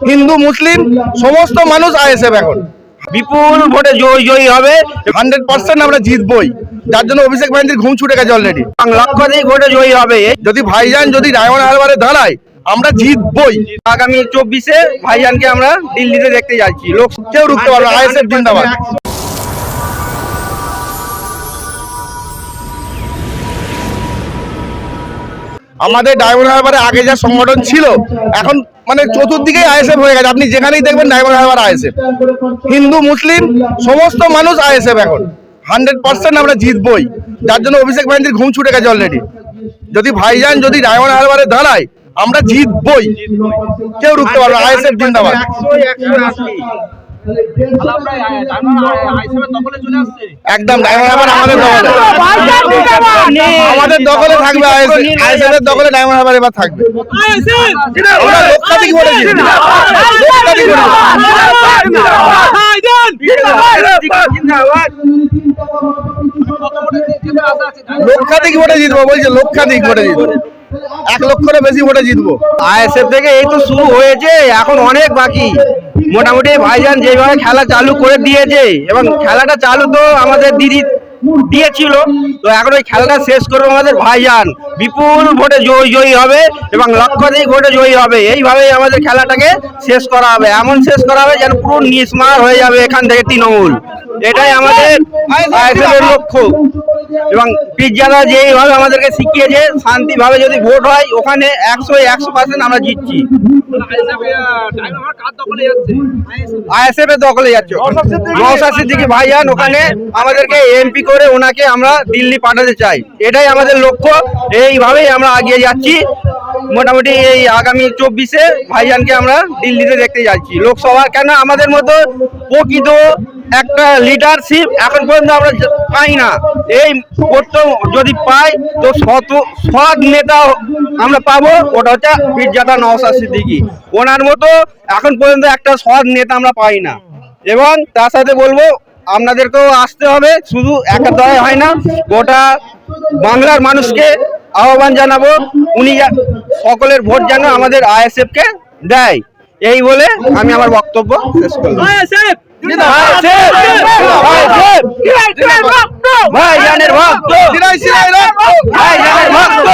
হিন্দু মুসলিম সমস্ত মানুষ আইএসএফ এখন বিপুল ভোটে জয়ী হবে। 100% আমরা জিতবই, যার জন্য অভিষেক ব্যানার্জির ঘুম ছুটে গেছে অলরেডি। লক্ষাধিক ভোটে জয়ী হবে। যদি ভাইজান যদি ডায়মন্ড হারবারে দাঁড়ায় আমরা জিতবই। আগামী 24-এ ভাইজানকে আমরা দিল্লিতে দেখতে যাচ্ছি। লোক কেউ রুখতে পারবে না। আইএসএফ জিন্দাবাদ। আমাদের ডায়মন্ড হারবারে আগে যা সংগঠন ছিল এখন মানে চতুর্দিকে আইএসএফ হয়ে গেছে। আপনি যেখানেই দেখবেন ডায়মন্ড হারবার আইএসএফ, হিন্দু মুসলিম সমস্ত মানুষ আইএসএফ এখন 100% আমরা জিতবই, যার জন্য অভিষেক ব্যানার্জির ঘুম ছুটে গেছে অলরেডি। যদি ভাইজান যদি ডায়মন্ড হারবারে দাঁড়ায় আমরা জিতবই, কেউ রুখতে পারবে না। আইএসএফ জিন্দাবাদ। একদম ডায়মন্ড হারবার আমাদের দখলে, আমাদের দখলে থাকবে। আইএসএফ এর দখলে ডায়মন্ড হারবার এবার থাকবে। আমরা লক্ষাধিক ভোটে জিতবো, লক্ষাধিক ভোটে জিতবো বলছে, লক্ষাধিক ভোটে জিতবো, 1 লক্ষের বেশি ভোটে জিতবো। আইএসএফ থেকে এই তো শুরু হয়েছে, এখন অনেক বাকি। মোটামুটি ভাইজান যেভাবে খেলা চালু করে দিয়েছে, এবং খেলাটা চালু তো আমাদের দিদি দিয়েছিল, তো এখন ওই খেলাটা শেষ করবে আমাদের ভাইজান। বিপুল ভোটে জয়ী হবে এবং লক্ষাধিক ভোটে জয়ী হবে। এইভাবেই আমাদের খেলাটাকে শেষ করা হবে, এমন শেষ করা হবে যেন পুরো নিঃস্মার হয়ে যাবে এখান থেকে তৃণমূল। এটাই আমাদের আইএসএফের লক্ষ্য। এবং পিজ্জাদা যেইভাবে আমাদেরকে শিখিয়েছে শান্তিভাবে যদি ভোট হয় ওখানে 100% আমরা জিতছি। আইএসএফ এর দখলে যাচ্ছে নওশাদ সিদ্দিকী ভাইজান, ওখানে আমাদেরকে এমপি করে ওনাকে আমরা দিল্লি পাঠাতে চাই। এটাই আমাদের লক্ষ্য, এইভাবেই আমরা এগিয়ে যাচ্ছি। মোটামুটি এই আগামী 24-এ ভাইজানকে আমরা দিল্লিতে দেখতে যাচ্ছি। লোকসভা কেন আমাদের মতো প্রকৃত একটা লিডারশিপ এখন পর্যন্ত আমরা পাই না। এই প্রথম যদি পাই তো সৎ নেতা আমরা পাবো, ওটা হচ্ছে পিজ্জাদা নওশাদ সিদ্দিকী। ওনার মতো এখন পর্যন্ত একটা সৎ নেতা আমরা পাই না। এবং তার সাথে বলবো আপনাদেরকেও আসতে হবে, শুধু একা দলে হয় না, গোটা বাংলার মানুষকে আহ্বান জানাবো উনি সকলের ভোট যেন আমাদের আইএসএফ কে দেয়। এই বলে আমি আমার বক্তব্য শেষ করলাম। ভাইজানের ভক্ত, ভাইজানের ভক্ত।